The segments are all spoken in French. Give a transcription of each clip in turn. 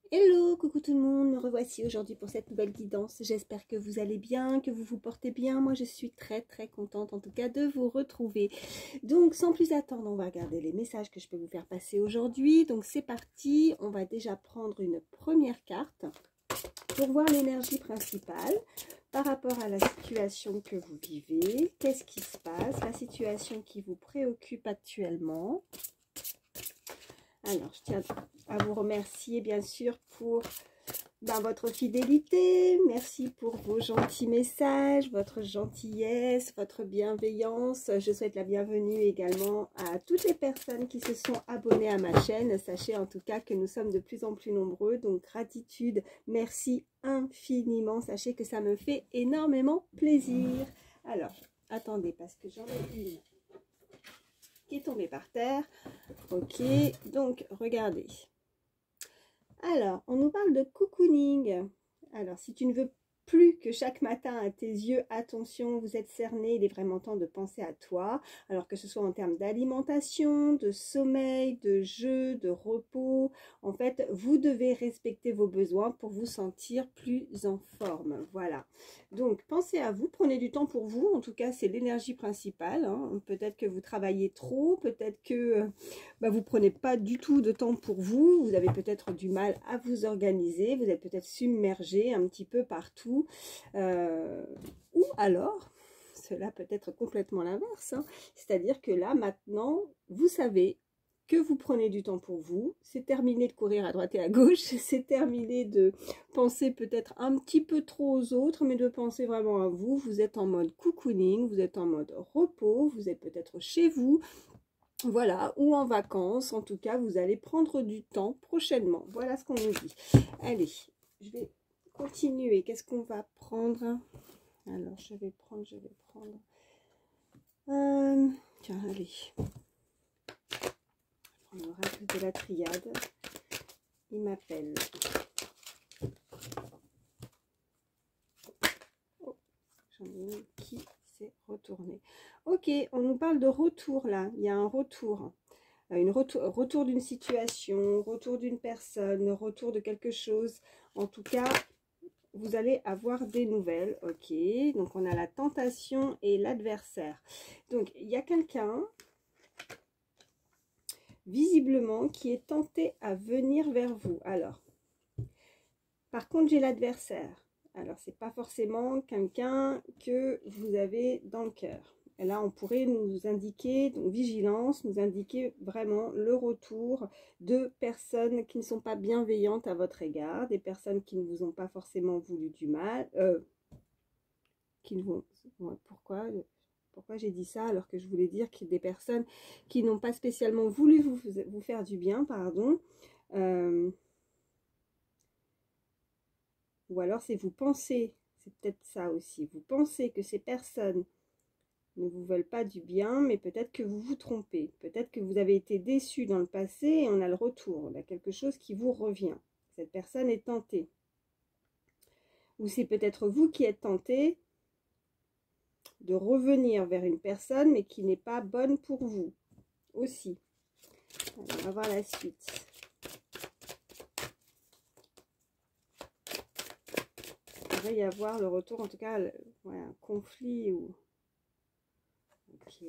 Hello, coucou tout le monde, me revoici aujourd'hui pour cette nouvelle guidance. J'espère que vous allez bien, que vous vous portez bien. Moi, je suis très contente en tout cas de vous retrouver. Donc, sans plus attendre, on va regarder les messages que je peux vous faire passer aujourd'hui. Donc, c'est parti. On va déjà prendre une première carte pour voir l'énergie principale par rapport à la situation que vous vivez. Qu'est-ce qui se passe? La situation qui vous préoccupe actuellement. Alors, je tiens à vous remercier bien sûr pour votre fidélité. Merci pour vos gentils messages, votre gentillesse, votre bienveillance. Je souhaite la bienvenue également à toutes les personnes qui se sont abonnées à ma chaîne. Sachez en tout cas que nous sommes de plus en plus nombreux. Donc, gratitude, merci infiniment. Sachez que ça me fait énormément plaisir. Alors, attendez parce que j'en ai une qui est tombée par terre. Ok, donc regardez. Alors, on nous parle de cocooning. Alors, si tu ne veux plus que chaque matin à tes yeux, attention, vous êtes cerné, il est vraiment temps de penser à toi. Alors que ce soit en termes d'alimentation, de sommeil, de jeu, de repos. En fait, vous devez respecter vos besoins pour vous sentir plus en forme. Voilà. Donc, pensez à vous, prenez du temps pour vous. En tout cas, c'est l'énergie principale. Hein. Peut-être que vous travaillez trop, peut-être que vous prenez pas du tout de temps pour vous. Vous avez peut-être du mal à vous organiser. Vous êtes peut-être submergé un petit peu partout. Ou alors, cela peut être complètement l'inverse. Hein. C'est-à-dire que là, maintenant, vous savez que vous prenez du temps pour vous, c'est terminé de courir à droite et à gauche, c'est terminé de penser peut-être un petit peu trop aux autres, mais de penser vraiment à vous. Vous êtes en mode cocooning, vous êtes en mode repos, vous êtes peut-être chez vous, voilà, ou en vacances. En tout cas, vous allez prendre du temps prochainement. Voilà ce qu'on nous dit. Allez, je vais continuer. Qu'est-ce qu'on va prendre? Alors, je vais prendre. Tiens, allez. On va prendre l'oracle de la triade. Il m'appelle. Oh, j'en ai une qui s'est retournée. Ok, on nous parle de retour là. Il y a un retour. Retour d'une situation, retour d'une personne, retour de quelque chose. En tout cas, vous allez avoir des nouvelles. Ok, donc on a la tentation et l'adversaire. Donc, il y a quelqu'un, visiblement, qui est tenté à venir vers vous. Alors, par contre, j'ai l'adversaire. Alors, c'est pas forcément quelqu'un que vous avez dans le cœur. Et là, on pourrait nous indiquer, donc vigilance, nous indiquer vraiment le retour de personnes qui ne sont pas bienveillantes à votre égard, des personnes qui ne vous ont pas forcément voulu du mal, qui ne vont... Ouais, pourquoi j'ai dit ça alors que je voulais dire qu'il y a des personnes qui n'ont pas spécialement voulu vous faire du bien, pardon. Ou alors c'est vous pensez, c'est peut-être ça aussi, vous pensez que ces personnes ne vous veulent pas du bien, mais peut-être que vous vous trompez. Peut-être que vous avez été déçu dans le passé et on a le retour. On a quelque chose qui vous revient. Cette personne est tentée. Ou c'est peut-être vous qui êtes tenté de revenir vers une personne, mais qui n'est pas bonne pour vous aussi. Alors, on va voir la suite. Il va y avoir le retour, en tout cas, ouais, un conflit ou... Ok.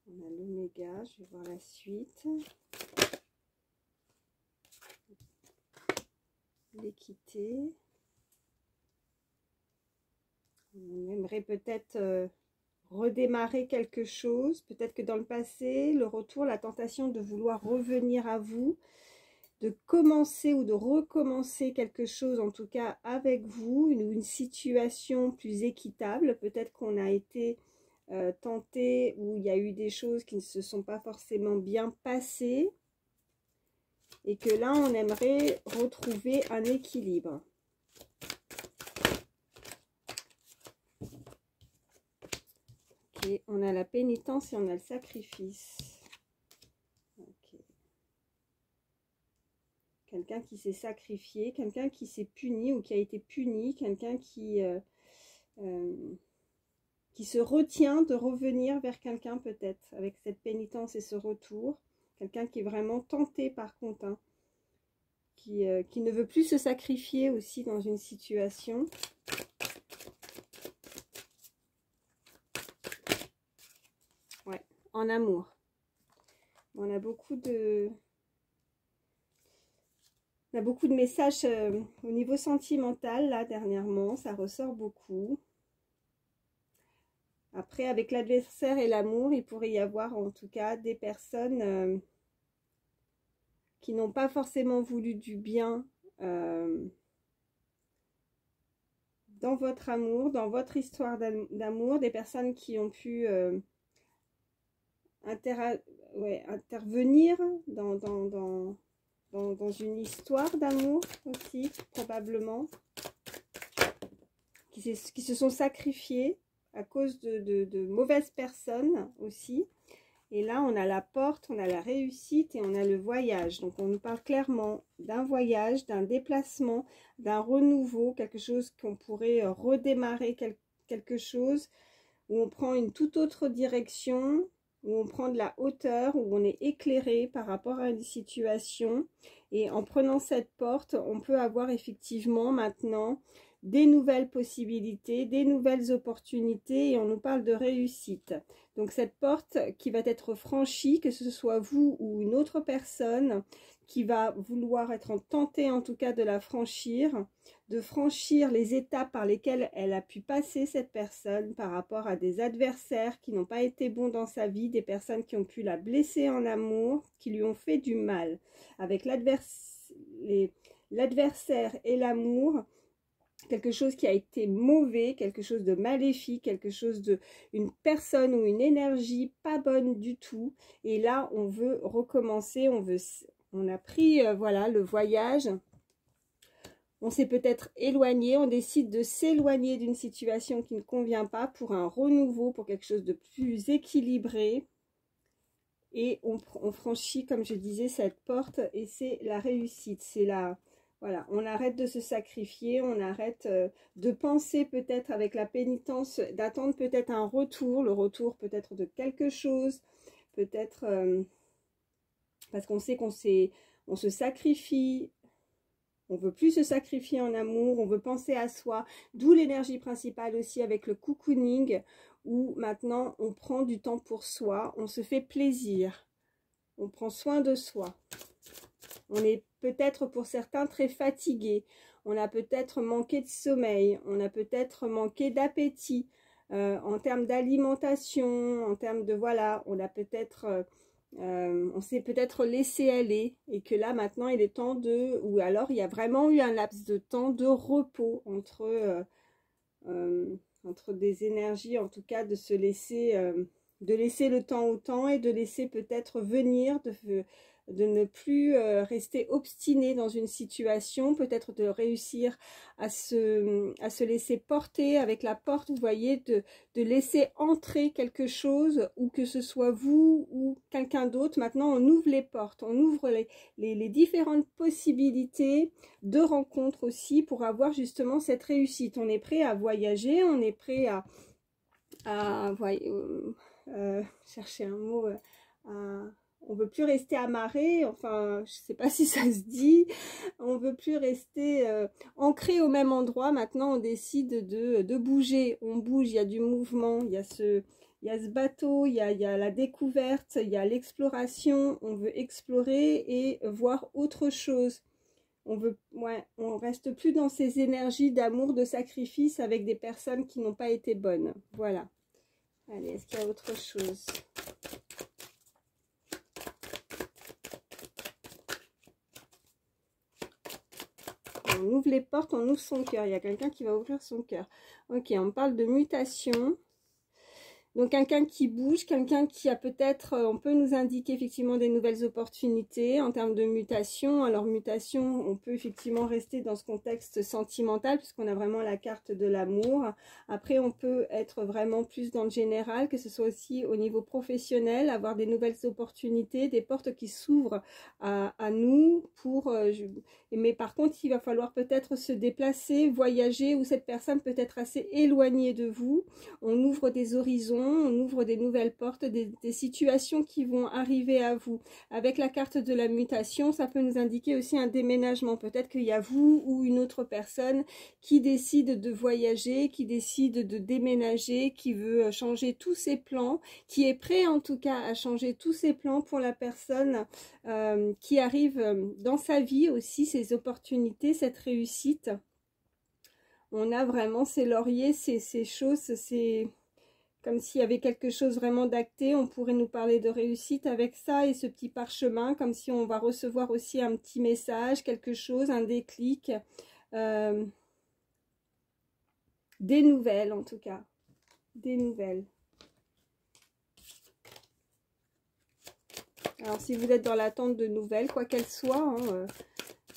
On a l'oméga, je vais voir la suite. L'équité. On aimerait peut-être redémarrer quelque chose. Peut-être que dans le passé, le retour, la tentation de vouloir revenir à vous, de commencer ou de recommencer quelque chose, en tout cas avec vous, une situation plus équitable. Peut-être qu'on a été tenté ou il y a eu des choses qui ne se sont pas forcément bien passées et que là, on aimerait retrouver un équilibre. Ok, on a la pénitence et on a le sacrifice. Ok. Quelqu'un qui s'est sacrifié, quelqu'un qui s'est puni ou qui a été puni, quelqu'un qui se retient de revenir vers quelqu'un peut-être, avec cette pénitence et ce retour. Quelqu'un qui est vraiment tenté par contre. Hein. qui ne veut plus se sacrifier aussi dans une situation. Ouais, en amour. On a beaucoup de messages au niveau sentimental, là, dernièrement. Ça ressort beaucoup. Après, avec l'adversaire et l'amour, il pourrait y avoir en tout cas des personnes qui n'ont pas forcément voulu du bien dans votre amour, dans votre histoire d'amour, des personnes qui ont pu intervenir dans une histoire d'amour aussi, probablement, qui se sont sacrifiés à cause de mauvaises personnes aussi. Et là, on a la porte, on a la réussite et on a le voyage. Donc, on nous parle clairement d'un voyage, d'un déplacement, d'un renouveau, quelque chose qu'on pourrait redémarrer, quelque chose où on prend une toute autre direction, où on prend de la hauteur, où on est éclairé par rapport à une situation. Et en prenant cette porte, on peut avoir effectivement maintenant des nouvelles possibilités, des nouvelles opportunités, et on nous parle de réussite. Donc cette porte qui va être franchie, que ce soit vous ou une autre personne qui va vouloir être tentée en tout cas de la franchir, de franchir les étapes par lesquelles elle a pu passer cette personne par rapport à des adversaires qui n'ont pas été bons dans sa vie, des personnes qui ont pu la blesser en amour, qui lui ont fait du mal. Avec l'adversaire et l'amour, quelque chose qui a été mauvais, quelque chose de maléfique, quelque chose une personne ou une énergie pas bonne du tout. Et là, on veut recommencer, on a pris voilà, le voyage. On s'est peut-être éloigné, on décide de s'éloigner d'une situation qui ne convient pas pour un renouveau, pour quelque chose de plus équilibré. Et on franchit, comme je disais, cette porte et c'est la réussite, c'est la... Voilà, on arrête de se sacrifier, on arrête de penser peut-être avec la pénitence, d'attendre peut-être un retour, le retour peut-être de quelque chose, peut-être parce qu'on sait on se sacrifie, on veut plus se sacrifier en amour, on veut penser à soi, d'où l'énergie principale aussi avec le cocooning, où maintenant on prend du temps pour soi, on se fait plaisir, on prend soin de soi. On est peut-être pour certains très fatigué, on a peut-être manqué de sommeil, on a peut-être manqué d'appétit en termes d'alimentation, en termes de voilà, on a peut-être, on s'est peut-être laissé aller et que là maintenant il est temps de, ou alors il y a vraiment eu un laps de temps de repos entre des énergies, en tout cas de se laisser, de laisser le temps au temps et de laisser peut-être venir, de ne plus rester obstiné dans une situation, peut-être de réussir à se laisser porter avec la porte, vous voyez, de laisser entrer quelque chose, ou que ce soit vous ou quelqu'un d'autre. Maintenant, on ouvre les portes, on ouvre les différentes possibilités de rencontres aussi pour avoir justement cette réussite. On est prêt à voyager, on est prêt à chercher un mot, on veut plus rester amarré, enfin je sais pas si ça se dit, on veut plus rester ancré au même endroit. Maintenant on décide de bouger, on bouge, il y a du mouvement, il y a ce bateau, il y a la découverte, il y a l'exploration, on veut explorer et voir autre chose. On reste plus dans ces énergies d'amour, de sacrifice avec des personnes qui n'ont pas été bonnes. Voilà. Allez, est-ce qu'il y a autre chose ? On ouvre les portes, on ouvre son cœur. Il y a quelqu'un qui va ouvrir son cœur. Ok, on parle de mutation. Donc quelqu'un qui bouge, quelqu'un qui a peut-être, on peut nous indiquer effectivement des nouvelles opportunités en termes de mutation. Alors mutation, on peut effectivement rester dans ce contexte sentimental puisqu'on a vraiment la carte de l'amour. Après, on peut être vraiment plus dans le général, que ce soit aussi au niveau professionnel, avoir des nouvelles opportunités, des portes qui s'ouvrent à nous pour... mais par contre, il va falloir peut-être se déplacer, voyager, ou cette personne peut être assez éloignée de vous. On ouvre des horizons, on ouvre des nouvelles portes, des situations qui vont arriver à vous. Avec la carte de la mutation, ça peut nous indiquer aussi un déménagement. Peut-être qu'il y a vous ou une autre personne qui décide de voyager, qui décide de déménager, qui veut changer tous ses plans, qui est prêt en tout cas à changer tous ses plans pour la personne qui arrive dans sa vie aussi, ces opportunités, cette réussite. On a vraiment ces lauriers, ces choses, c'est comme s'il y avait quelque chose vraiment d'acté. On pourrait nous parler de réussite avec ça et ce petit parchemin, comme si on va recevoir aussi un petit message, quelque chose, un déclic, des nouvelles en tout cas, des nouvelles. Alors, si vous êtes dans l'attente de nouvelles, quoi qu'elles soient, hein,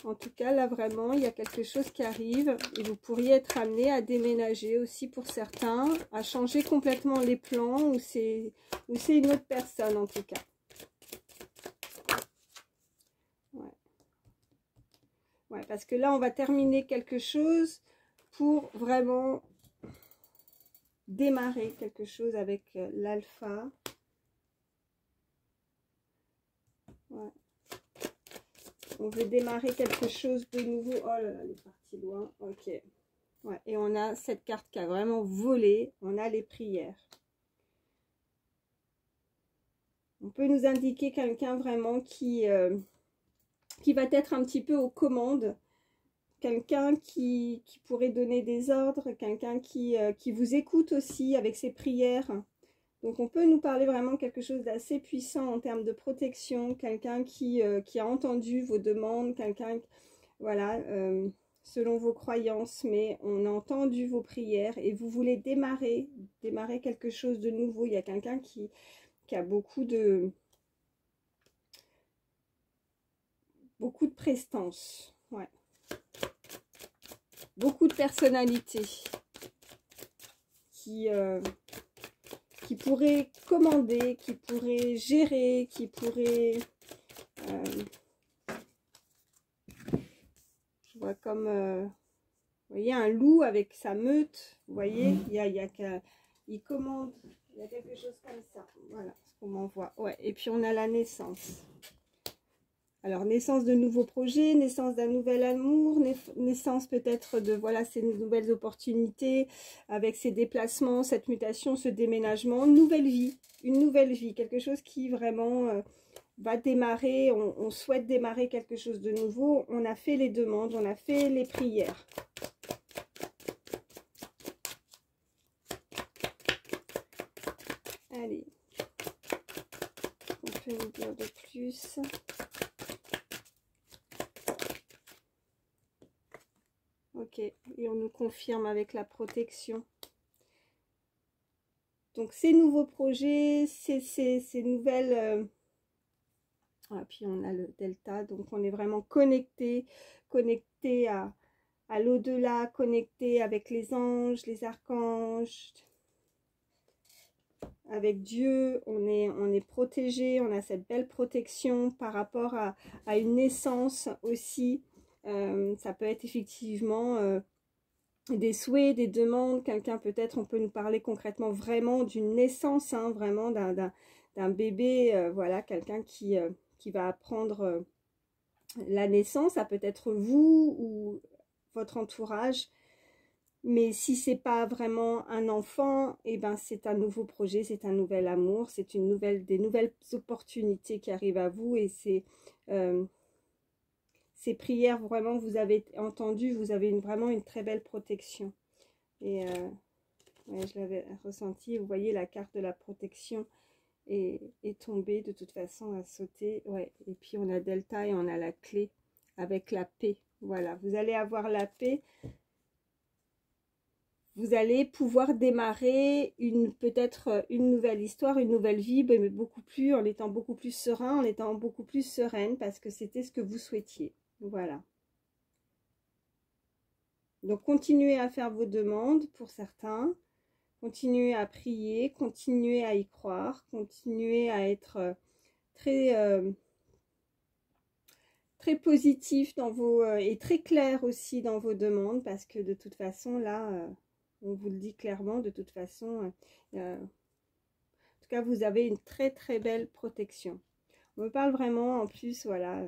en tout cas, là, vraiment, il y a quelque chose qui arrive. Et vous pourriez être amené à déménager aussi pour certains, à changer complètement les plans, ou c'est une autre personne, en tout cas. Ouais. Ouais, parce que là, on va terminer quelque chose pour vraiment démarrer quelque chose avec l'alpha. Ouais. On veut démarrer quelque chose de nouveau. Oh là là, elle est partie loin. Ok. Ouais. Et on a cette carte qui a vraiment volé. On a les prières. On peut nous indiquer quelqu'un vraiment qui va être un petit peu aux commandes. Quelqu'un qui pourrait donner des ordres. Quelqu'un qui vous écoute aussi avec ses prières. Donc, on peut nous parler vraiment quelque chose d'assez puissant en termes de protection. Quelqu'un qui a entendu vos demandes. Quelqu'un, voilà, selon vos croyances. Mais on a entendu vos prières et vous voulez démarrer quelque chose de nouveau. Il y a quelqu'un qui a beaucoup de prestance. Ouais. Beaucoup de personnalité. Qui pourrait commander, qui pourrait gérer, qui pourrait... je vois comme... vous voyez, un loup avec sa meute. Vous voyez, il commande. Il y a quelque chose comme ça. Voilà ce qu'on m'envoie. Ouais, et puis on a la naissance. Alors, naissance de nouveaux projets, naissance d'un nouvel amour, naissance peut-être de, voilà, ces nouvelles opportunités, avec ces déplacements, cette mutation, ce déménagement, une nouvelle vie, quelque chose qui vraiment va démarrer, on souhaite démarrer quelque chose de nouveau, on a fait les demandes, on a fait les prières. Allez, on peut nous dire de plus. Ok, et on nous confirme avec la protection. Donc, ces nouveaux projets, ces nouvelles... Ah, puis on a le delta, donc on est vraiment connecté à l'au-delà, connecté avec les anges, les archanges, avec Dieu. On est protégé, on a cette belle protection par rapport à une naissance aussi. Ça peut être effectivement des souhaits, des demandes. Quelqu'un peut-être, on peut nous parler concrètement vraiment d'une naissance, hein, vraiment d'un bébé, voilà, quelqu'un qui va apprendre la naissance. Ça peut être vous ou votre entourage. Mais si c'est pas vraiment un enfant, et ben c'est un nouveau projet, c'est un nouvel amour, c'est des nouvelles opportunités qui arrivent à vous. Et c'est ces prières, vraiment, vous avez entendu, vous avez vraiment une très belle protection. Et ouais, je l'avais ressenti, vous voyez, la carte de la protection est tombée, de toute façon, à sauter. Ouais. Et puis on a Delta et on a la clé avec la paix. Voilà, vous allez avoir la paix. Vous allez pouvoir démarrer peut-être une nouvelle histoire, une nouvelle vie, mais beaucoup plus, en étant beaucoup plus serein, en étant beaucoup plus sereine, parce que c'était ce que vous souhaitiez. Voilà. Donc, continuez à faire vos demandes pour certains. Continuez à prier, continuez à y croire, continuez à être très très positif dans vos, et très clair aussi dans vos demandes, parce que de toute façon, là, on vous le dit clairement, de toute façon, en tout cas, vous avez une très très belle protection. On me parle vraiment, en plus, voilà,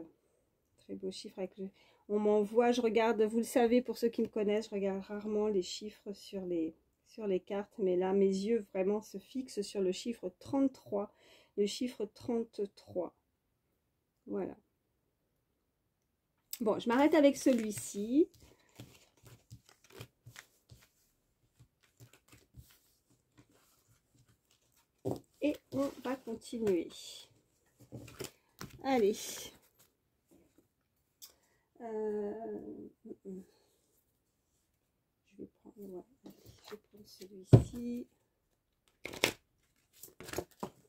très beau chiffre avec le... On m'envoie, je regarde, vous le savez, pour ceux qui me connaissent, je regarde rarement les chiffres sur les cartes, mais là, mes yeux vraiment se fixent sur le chiffre 33, le chiffre 33. Voilà. Bon, je m'arrête avec celui-ci. Et on va continuer. Allez. Je vais prendre, ouais, je vais prendre celui-ci.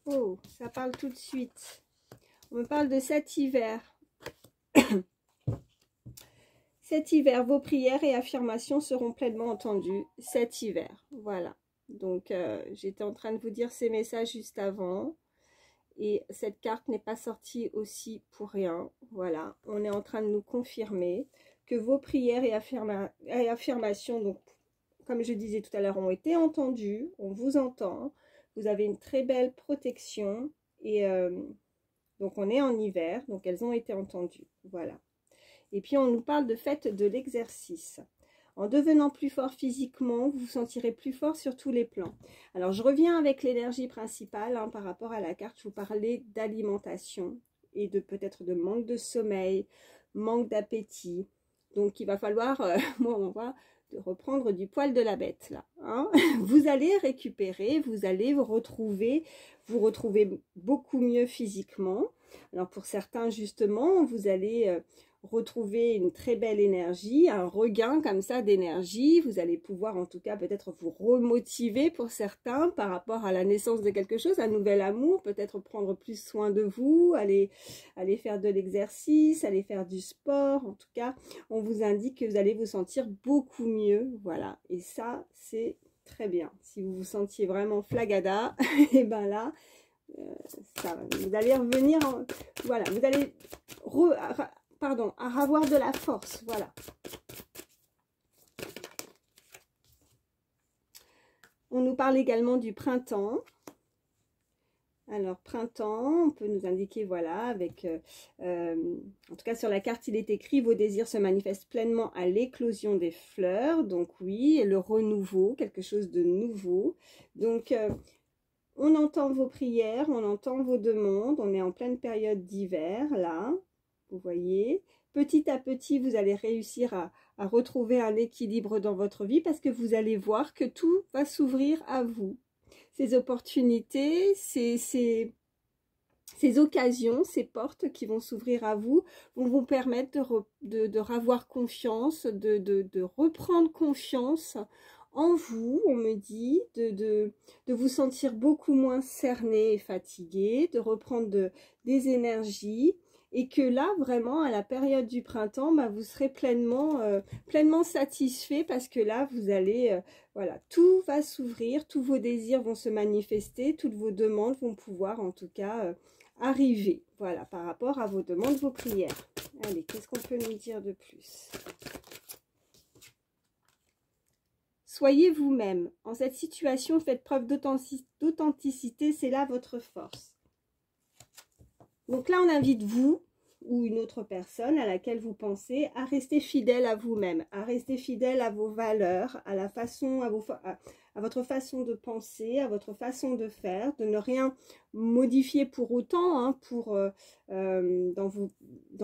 Oh, ça parle tout de suite. On me parle de cet hiver. Cet hiver, vos prières et affirmations seront pleinement entendues. Cet hiver, voilà. Donc, j'étais en train de vous dire ces messages juste avant. Et cette carte n'est pas sortie aussi pour rien. Voilà, on est en train de nous confirmer que vos prières et affirmations, donc, comme je disais tout à l'heure, ont été entendues. On vous entend. Vous avez une très belle protection. Et donc, on est en hiver. Donc, elles ont été entendues. Voilà. Et puis, on nous parle de fête de l'exercice. En devenant plus fort physiquement, vous vous sentirez plus fort sur tous les plans. Alors, je reviens avec l'énergie principale hein, par rapport à la carte. Je vous parlais d'alimentation et de peut-être de manque de sommeil, manque d'appétit. Donc, il va falloir, moi, on va reprendre du poil de la bête, là. Hein. Vous allez récupérer, vous allez vous retrouver beaucoup mieux physiquement. Alors, pour certains, justement, vous allez... retrouver une très belle énergie, un regain comme ça d'énergie. Vous allez pouvoir en tout cas peut-être vous remotiver pour certains par rapport à la naissance de quelque chose, un nouvel amour, peut-être prendre plus soin de vous, aller faire de l'exercice, aller faire du sport. En tout cas, on vous indique que vous allez vous sentir beaucoup mieux. Voilà, et ça, c'est très bien. Si vous vous sentiez vraiment flagada, et ben là, ça, vous allez revenir, voilà, vous allez à avoir de la force, voilà. On nous parle également du printemps. Alors, printemps, on peut nous indiquer, voilà, avec, en tout cas sur la carte, il est écrit, vos désirs se manifestent pleinement à l'éclosion des fleurs. Donc oui, le renouveau, quelque chose de nouveau. Donc, on entend vos prières, on entend vos demandes, on est en pleine période d'hiver, là. Vous voyez, petit à petit, vous allez réussir à retrouver un équilibre dans votre vie parce que vous allez voir que tout va s'ouvrir à vous. Ces opportunités, ces occasions, ces portes qui vont s'ouvrir à vous vont vous permettre de revoir confiance, de reprendre confiance en vous, on me dit, de vous sentir beaucoup moins cerné et fatigué, de reprendre des énergies. Et que là, vraiment, à la période du printemps, bah, vous serez pleinement satisfait parce que là, vous allez, voilà, tout va s'ouvrir, tous vos désirs vont se manifester, toutes vos demandes vont pouvoir, en tout cas, arriver. Voilà, par rapport à vos demandes, vos prières. Allez, qu'est-ce qu'on peut nous dire de plus ? Soyez vous-même. En cette situation, faites preuve d'authenticité, c'est là votre force. Donc là, on invite vous ou une autre personne à laquelle vous pensez à rester fidèle à vous-même, à rester fidèle à vos valeurs, à la façon, à votre façon de penser, à votre façon de faire, de ne rien modifier pour autant, hein, dans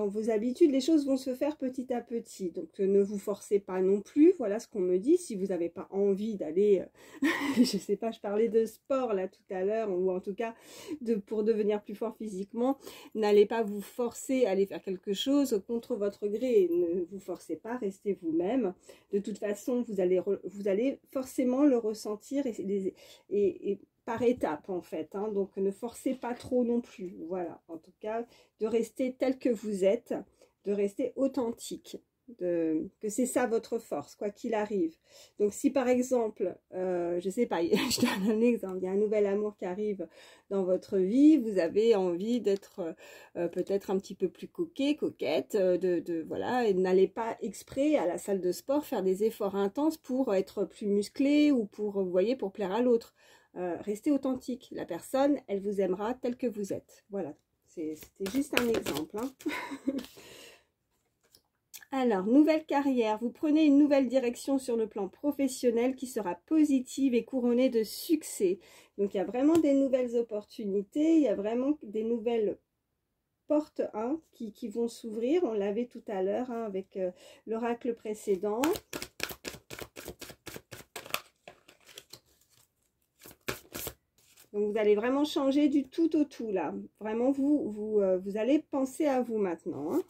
vos habitudes. Les choses vont se faire petit à petit, donc ne vous forcez pas non plus. Voilà ce qu'on me dit. Si vous n'avez pas envie d'aller, je sais pas, je parlais de sport là tout à l'heure, ou en tout cas pour devenir plus fort physiquement, n'allez pas vous forcer à aller faire quelque chose contre votre gré. Ne vous forcez pas, restez vous-même. De toute façon, vous allez forcément le ressentir et par étapes en fait, hein. Donc ne forcez pas trop non plus, voilà, en tout cas de rester tel que vous êtes, de rester authentique, que c'est ça votre force, quoi qu'il arrive. Donc si par exemple, je sais pas, je donne un exemple, il y a un nouvel amour qui arrive dans votre vie, vous avez envie d'être peut-être un petit peu plus coquette, voilà, et n'allez pas exprès à la salle de sport faire des efforts intenses pour être plus musclé ou pour, vous voyez, pour plaire à l'autre. Restez authentique, la personne, elle vous aimera tel que vous êtes. Voilà, c'était juste un exemple, hein. Alors, nouvelle carrière, vous prenez une nouvelle direction sur le plan professionnel qui sera positive et couronnée de succès. Donc, il y a vraiment des nouvelles opportunités, il y a vraiment des nouvelles portes, hein, qui vont s'ouvrir. On l'avait tout à l'heure, hein, avec l'oracle précédent. Donc, vous allez vraiment changer du tout au tout, là. Vraiment, vous allez penser à vous maintenant, hein.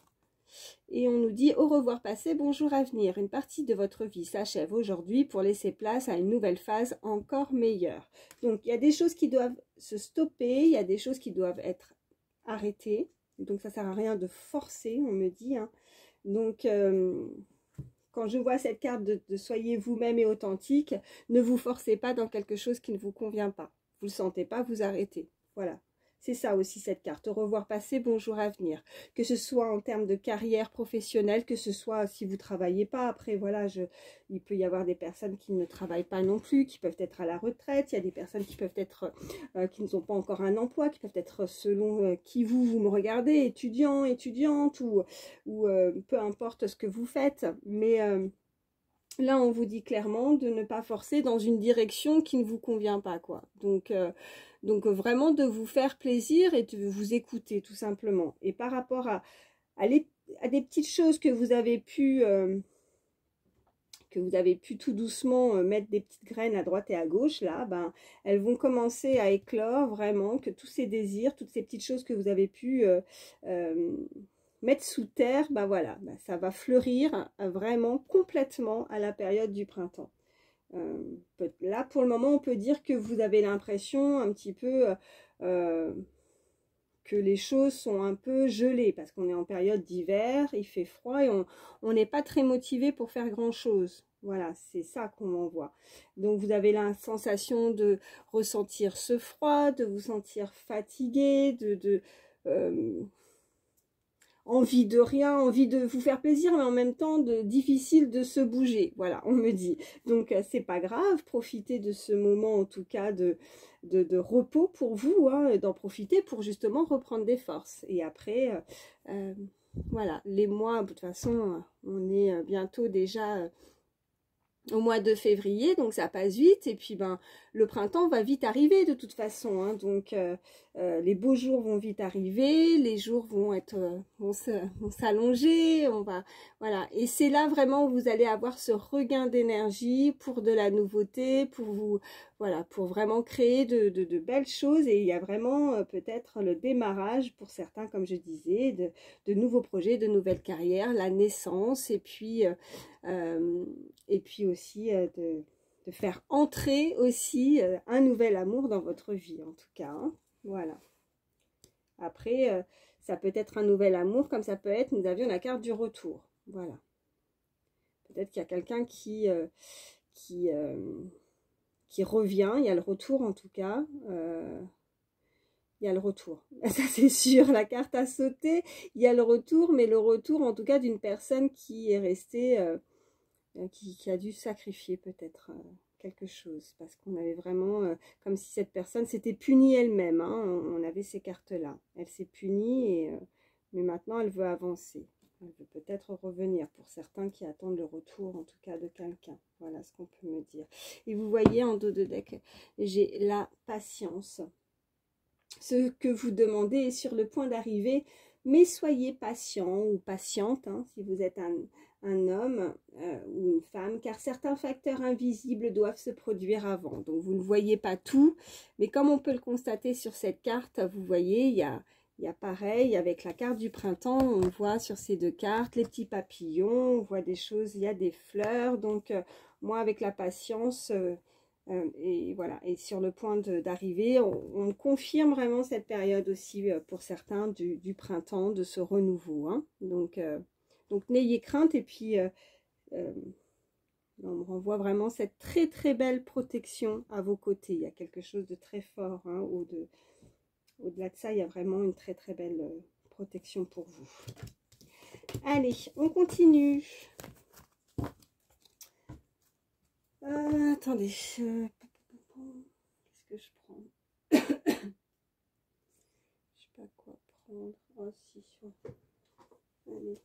Et on nous dit au revoir passé, bonjour avenir. Une partie de votre vie s'achève aujourd'hui pour laisser place à une nouvelle phase encore meilleure. Donc, il y a des choses qui doivent se stopper, il y a des choses qui doivent être arrêtées. Donc, ça ne sert à rien de forcer, on me dit, hein. Donc, quand je vois cette carte de soyez vous-même et authentique, ne vous forcez pas dans quelque chose qui ne vous convient pas. Vous ne le sentez pas, vous arrêtez. Voilà. C'est ça aussi cette carte, au revoir passé, bonjour avenir. Que ce soit en termes de carrière professionnelle, que ce soit si vous ne travaillez pas. Après, voilà, il peut y avoir des personnes qui ne travaillent pas non plus, qui peuvent être à la retraite. Il y a des personnes qui peuvent être, qui n'ont pas encore un emploi, qui peuvent être selon qui vous me regardez, étudiant, étudiante, ou peu importe ce que vous faites. Mais là, on vous dit clairement de ne pas forcer dans une direction qui ne vous convient pas, quoi. Donc vraiment de vous faire plaisir et de vous écouter tout simplement. Et par rapport à des petites choses que vous avez pu tout doucement mettre des petites graines à droite et à gauche, là, ben, elles vont commencer à éclore vraiment, que tous ces désirs, toutes ces petites choses que vous avez pu mettre sous terre, ben voilà, ben ça va fleurir vraiment complètement à la période du printemps. Là, pour le moment, on peut dire que vous avez l'impression un petit peu que les choses sont un peu gelées parce qu'on est en période d'hiver, il fait froid et on n'est pas très motivé pour faire grand-chose. Voilà, c'est ça qu'on en voit. Donc, vous avez la sensation de ressentir ce froid, de vous sentir fatigué, envie de rien, envie de vous faire plaisir, mais en même temps difficile de se bouger. Voilà, on me dit. Donc, c'est pas grave, profitez de ce moment, en tout cas, de repos pour vous, hein, d'en profiter pour justement reprendre des forces. Et après, voilà, les mois, de toute façon, on est bientôt déjà au mois de février, donc ça passe vite, et puis ben le printemps va vite arriver de toute façon, hein, donc les beaux jours vont vite arriver, les jours vont être vont s'allonger, voilà, et c'est là vraiment où vous allez avoir ce regain d'énergie pour de la nouveauté, pour vous, voilà, pour vraiment créer de belles choses, et il y a vraiment peut-être le démarrage pour certains, comme je disais, de nouveaux projets, de nouvelles carrières, la naissance, et puis aussi de faire entrer aussi un nouvel amour dans votre vie, en tout cas, hein. Voilà. Après, ça peut être un nouvel amour, comme ça peut être, nous avions la carte du retour. Voilà. Peut-être qu'il y a quelqu'un qui revient, il y a le retour en tout cas. Il y a le retour, ça c'est sûr, la carte a sauté, il y a le retour, mais le retour en tout cas d'une personne qui est restée... qui a dû sacrifier peut-être quelque chose, parce qu'on avait vraiment, comme si cette personne s'était punie elle-même, hein, on avait ces cartes-là. Elle s'est punie, mais maintenant elle veut avancer. Elle veut peut-être revenir, pour certains qui attendent le retour, en tout cas, de quelqu'un. Voilà ce qu'on peut me dire. Et vous voyez, en dos de deck, j'ai la patience. Ce que vous demandez est sur le point d'arriver, mais soyez patient ou patiente, hein, si vous êtes un homme ou une femme, car certains facteurs invisibles doivent se produire avant. Donc, vous ne voyez pas tout, mais comme on peut le constater sur cette carte, vous voyez, il y a pareil, avec la carte du printemps, on voit sur ces deux cartes les petits papillons, on voit des choses, il y a des fleurs. Donc, moi, avec la patience... et voilà, et sur le point d'arriver, on confirme vraiment cette période aussi pour certains du printemps, de ce renouveau, hein. Donc, Donc n'ayez crainte, et puis on me renvoie vraiment cette très très belle protection à vos côtés. Il y a quelque chose de très fort, hein, au-delà de ça, il y a vraiment une très très belle protection pour vous. Allez, on continue. Attendez, qu'est-ce que je prends? Je sais pas quoi prendre. Oh si, allez.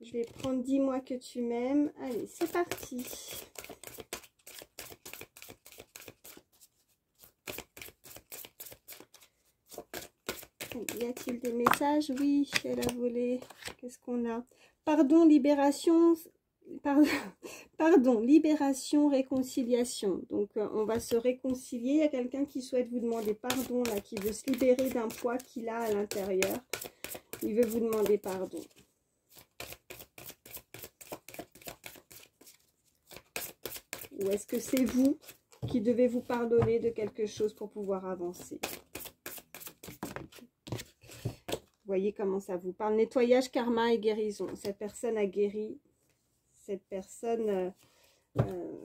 Je vais prendre Dis-moi que tu m'aimes. Allez, c'est parti. Y a-t-il des messages? Oui, elle a volé. Qu'est-ce qu'on a? Pardon, libération. Pardon, libération, réconciliation. Donc, on va se réconcilier. Il y a quelqu'un qui souhaite vous demander pardon, là, qui veut se libérer d'un poids qu'il a à l'intérieur. Il veut vous demander pardon. Ou est-ce que c'est vous qui devez vous pardonner de quelque chose pour pouvoir avancer? Vous voyez comment ça vous parle. Nettoyage, karma et guérison. Cette personne a guéri. Cette personne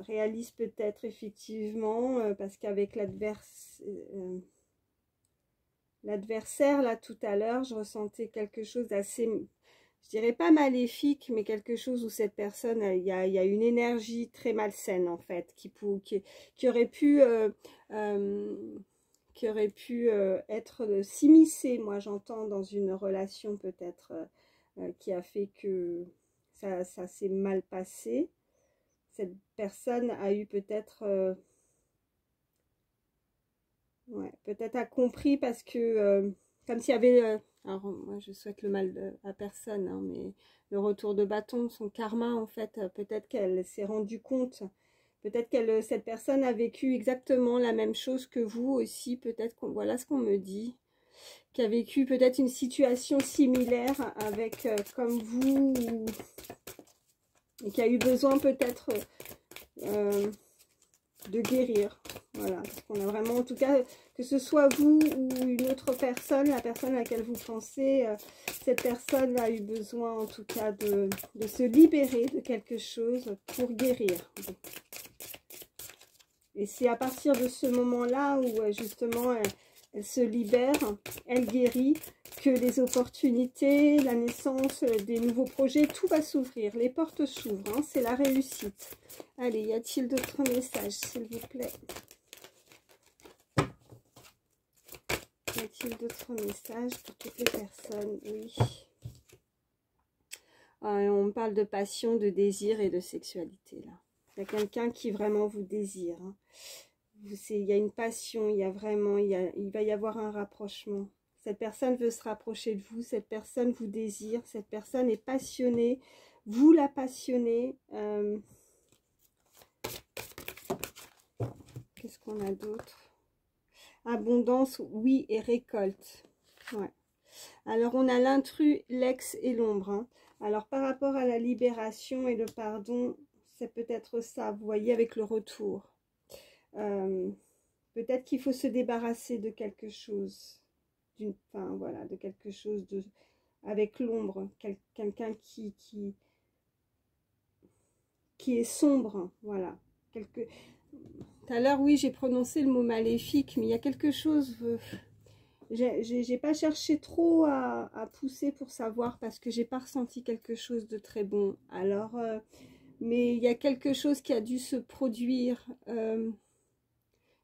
réalise peut-être effectivement, parce qu'avec l'adversaire, là, tout à l'heure, je ressentais quelque chose d'assez, je dirais pas maléfique, mais quelque chose où cette personne, il y a une énergie très malsaine, en fait, qui aurait pu... être s'immiscer, moi j'entends, dans une relation peut-être qui a fait que ça s'est mal passé. Cette personne a eu peut-être ouais, peut-être a compris, parce que comme s'il y avait alors moi je souhaite le mal à personne, hein, mais le retour de bâton, son karma, en fait, peut-être qu'elle s'est rendue compte. Peut-être que cette personne a vécu exactement la même chose que vous aussi. Peut-être voilà ce qu'on me dit. Qui a vécu peut-être une situation similaire avec comme vous. Et qui a eu besoin peut-être de guérir. Voilà. Parce qu'on a vraiment, en tout cas, que ce soit vous ou une autre personne, la personne à laquelle vous pensez, cette personne a eu besoin en tout cas de se libérer de quelque chose pour guérir. Et c'est à partir de ce moment-là où justement elle se libère, elle guérit, que les opportunités, la naissance des nouveaux projets, tout va s'ouvrir. Les portes s'ouvrent, hein, c'est la réussite. Allez, y a-t-il d'autres messages, s'il vous plaît? Y a-t-il d'autres messages pour toutes les personnes? Oui. On parle de passion, de désir et de sexualité, là. Il y a quelqu'un qui vraiment vous désire. Hein. Il y a une passion, il y a vraiment, il va y avoir un rapprochement. Cette personne veut se rapprocher de vous, cette personne vous désire, cette personne est passionnée, vous la passionnez. Qu'est-ce qu'on a d'autre? Abondance, oui, et récolte. Ouais. Alors, on a l'intrus, l'ex et l'ombre. Hein. Alors, par rapport à la libération et le pardon, c'est peut-être ça, vous voyez, avec le retour. Peut-être qu'il faut se débarrasser de quelque chose, enfin, voilà, de quelque chose avec l'ombre, quelqu'un qui est sombre, voilà. Tout à l'heure, oui, j'ai prononcé le mot maléfique, mais il y a quelque chose... J'ai pas cherché trop à pousser pour savoir, parce que j'ai pas ressenti quelque chose de très bon. Alors, mais il y a quelque chose qui a dû se produire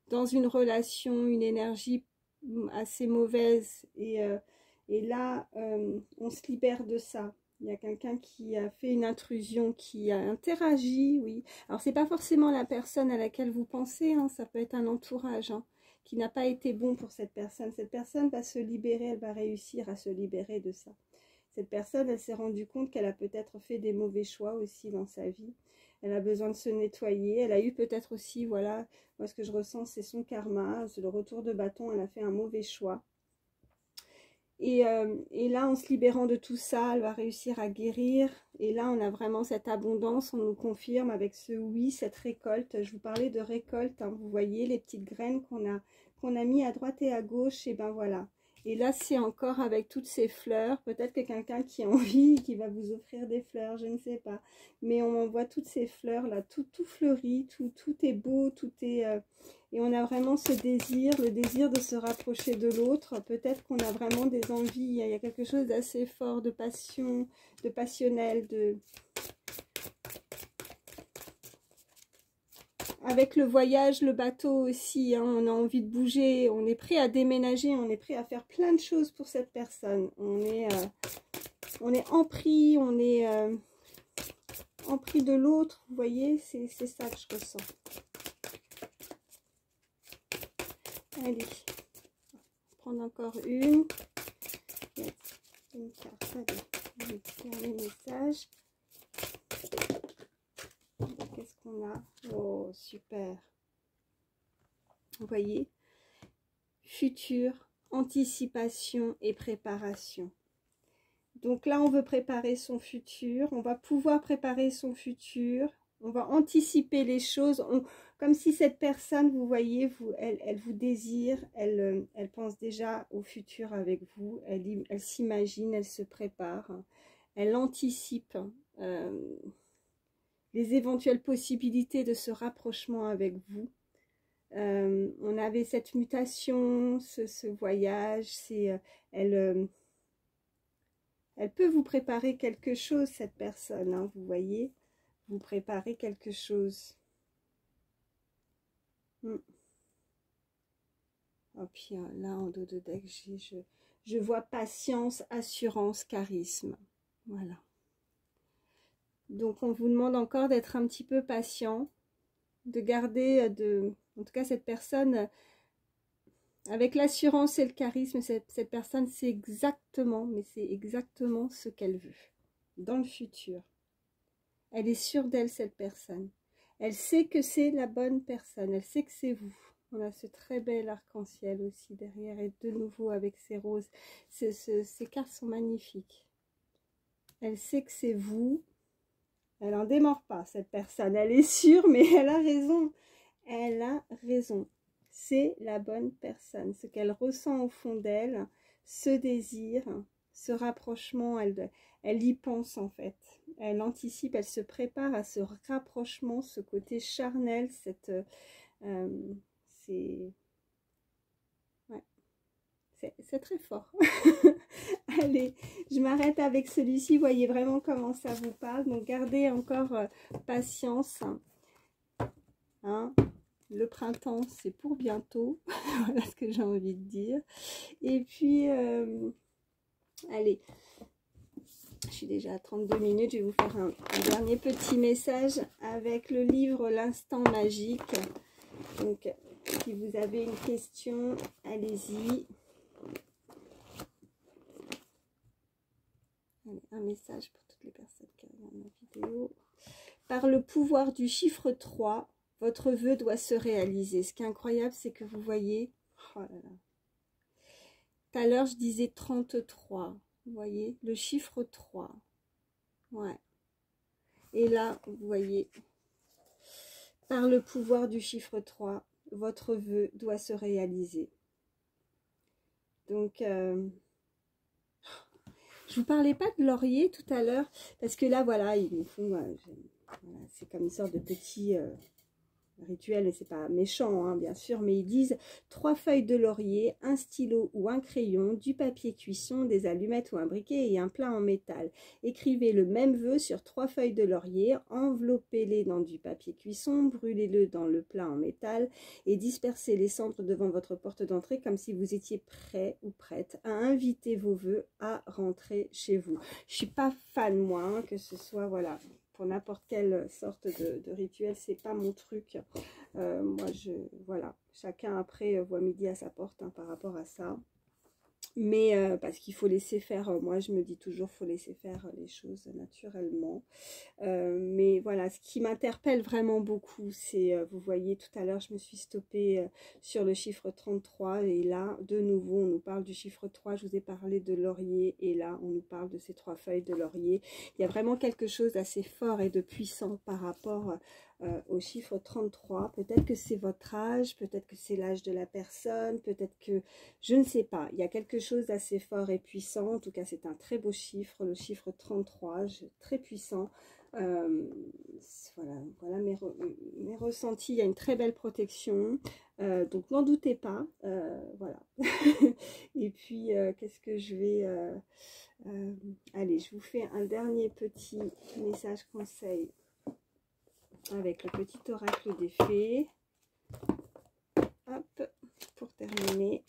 dans une relation, une énergie assez mauvaise. Et là, on se libère de ça. Il y a quelqu'un qui a fait une intrusion, qui a interagi, oui. Alors, c'est pas forcément la personne à laquelle vous pensez, hein, ça peut être un entourage, hein, qui n'a pas été bon pour cette personne. Cette personne va se libérer, elle va réussir à se libérer de ça. Cette personne, elle s'est rendue compte qu'elle a peut-être fait des mauvais choix aussi dans sa vie. Elle a besoin de se nettoyer. Elle a eu peut-être aussi, voilà, moi ce que je ressens, c'est son karma, c'est le retour de bâton. Elle a fait un mauvais choix. Et là, en se libérant de tout ça, elle va réussir à guérir. Et là, on a vraiment cette abondance, on nous confirme avec ce oui, cette récolte. Je vous parlais de récolte, hein, vous voyez les petites graines qu'on a mis à droite et à gauche, et ben voilà. Et là, c'est encore avec toutes ces fleurs. Peut-être que quelqu'un qui a envie, qui va vous offrir des fleurs, je ne sais pas. Mais on envoie toutes ces fleurs là, tout fleurit, tout est beau, tout est... et on a vraiment ce désir, le désir de se rapprocher de l'autre. Peut-être qu'on a vraiment des envies, il y a quelque chose d'assez fort, de passion, de passionnel, de... Avec le voyage, le bateau aussi, hein, on a envie de bouger, on est prêt à déménager, on est prêt à faire plein de choses pour cette personne. On est empris, on est empris de l'autre, vous voyez, c'est ça que je ressens. Allez, on va prendre encore une. Une carte, allez, un dernier message. Qu'est-ce qu'on a? Oh, super. Vous voyez? Futur, anticipation et préparation. Donc là, on veut préparer son futur. On va pouvoir préparer son futur. On va anticiper les choses. Comme si cette personne, vous voyez, elle vous désire. Elle pense déjà au futur avec vous. Elle s'imagine, elle se prépare. Elle anticipe les éventuelles possibilités de ce rapprochement avec vous. On avait cette mutation, ce voyage, elle peut vous préparer quelque chose, cette personne, hein, vous voyez, vous préparez quelque chose. Oh, puis là, en dos de deck, je vois patience, assurance, charisme. Voilà. Donc, on vous demande encore d'être un petit peu patient, de garder, en tout cas, cette personne, avec l'assurance et le charisme, cette personne sait exactement, mais c'est exactement ce qu'elle veut dans le futur. Elle est sûre d'elle, cette personne. Elle sait que c'est la bonne personne, elle sait que c'est vous. On a ce très bel arc-en-ciel aussi derrière, et de nouveau avec ces roses. Ces cartes sont magnifiques. Elle sait que c'est vous. Elle n'en démord pas, cette personne. Elle est sûre, mais elle a raison. Elle a raison. C'est la bonne personne. Ce qu'elle ressent au fond d'elle, ce désir, ce rapprochement, elle y pense en fait. Elle anticipe, elle se prépare à ce rapprochement, ce côté charnel, c'est très fort. Allez, je m'arrête avec celui-ci. Voyez vraiment comment ça vous parle. Donc, gardez encore patience. Hein. Le printemps, c'est pour bientôt. Voilà ce que j'ai envie de dire. Et puis, allez, je suis déjà à 32 minutes. Je vais vous faire un dernier petit message avec le livre L'Instant Magique. Donc, si vous avez une question, allez-y. Un message pour toutes les personnes qui regardent ma vidéo. Par le pouvoir du chiffre 3, votre vœu doit se réaliser. Ce qui est incroyable, c'est que vous voyez... Oh là là. Tout à l'heure, je disais 33. Vous voyez, le chiffre 3. Ouais. Et là, vous voyez, par le pouvoir du chiffre 3, votre vœu doit se réaliser. Donc... je vous parlais pas de laurier tout à l'heure, parce que là, voilà, ils nous font, voilà, c'est comme une sorte de petit rituel, et c'est pas méchant, hein, bien sûr, mais ils disent 3 feuilles de laurier, un stylo ou un crayon, du papier cuisson, des allumettes ou un briquet et un plat en métal. Écrivez le même vœu sur 3 feuilles de laurier, enveloppez-les dans du papier cuisson, brûlez-le dans le plat en métal et dispersez les cendres devant votre porte d'entrée comme si vous étiez prêt ou prête à inviter vos vœux à rentrer chez vous. Je suis pas fan, moi, hein, que ce soit, voilà, pour n'importe quelle sorte de rituel, c'est pas mon truc. Moi, voilà, chacun après voit midi à sa porte, hein, par rapport à ça. Mais parce qu'il faut laisser faire, moi je me dis toujours, faut laisser faire les choses naturellement. Mais voilà, ce qui m'interpelle vraiment beaucoup, c'est, vous voyez, tout à l'heure, je me suis stoppée sur le chiffre 33. Et là, de nouveau, on nous parle du chiffre 3. Je vous ai parlé de laurier. Et là, on nous parle de ces 3 feuilles de laurier. Il y a vraiment quelque chose d'assez fort et de puissant par rapport au chiffre 33. Peut-être que c'est votre âge, peut-être que c'est l'âge de la personne, peut-être que... Je ne sais pas. Il y a quelque chose d'assez fort et puissant. En tout cas, c'est un très beau chiffre, le chiffre 33, très puissant. Voilà mes ressentis. Il y a une très belle protection. Donc, n'en doutez pas. Voilà. Et puis, qu'est-ce que je vais... allez, je vous fais un dernier petit message conseil avec le petit oracle des fées. Hop, pour terminer.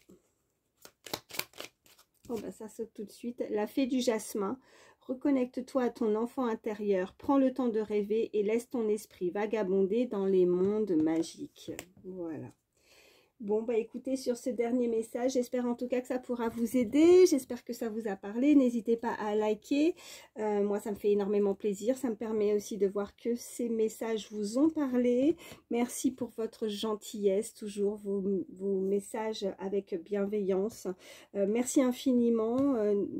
Oh bah ça saute tout de suite. La fée du jasmin. Reconnecte-toi à ton enfant intérieur. Prends le temps de rêver et laisse ton esprit vagabonder dans les mondes magiques. Voilà. Bon, bah écoutez, sur ce dernier message, j'espère en tout cas que ça pourra vous aider. J'espère que ça vous a parlé. N'hésitez pas à liker. Moi, ça me fait énormément plaisir. Ça me permet aussi de voir que ces messages vous ont parlé. Merci pour votre gentillesse, toujours vos messages avec bienveillance. Merci infiniment.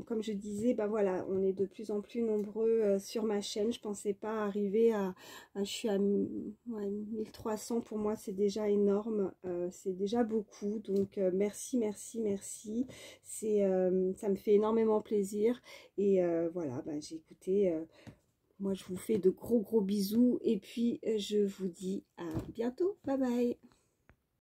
Comme je disais, bah voilà, on est de plus en plus nombreux sur ma chaîne. Je ne pensais pas arriver je suis à 1300. Pour moi, c'est déjà énorme. C'est déjà beaucoup, donc merci. Ça me fait énormément plaisir et voilà, j'ai écouté. Moi je vous fais de gros bisous et puis je vous dis à bientôt, bye bye.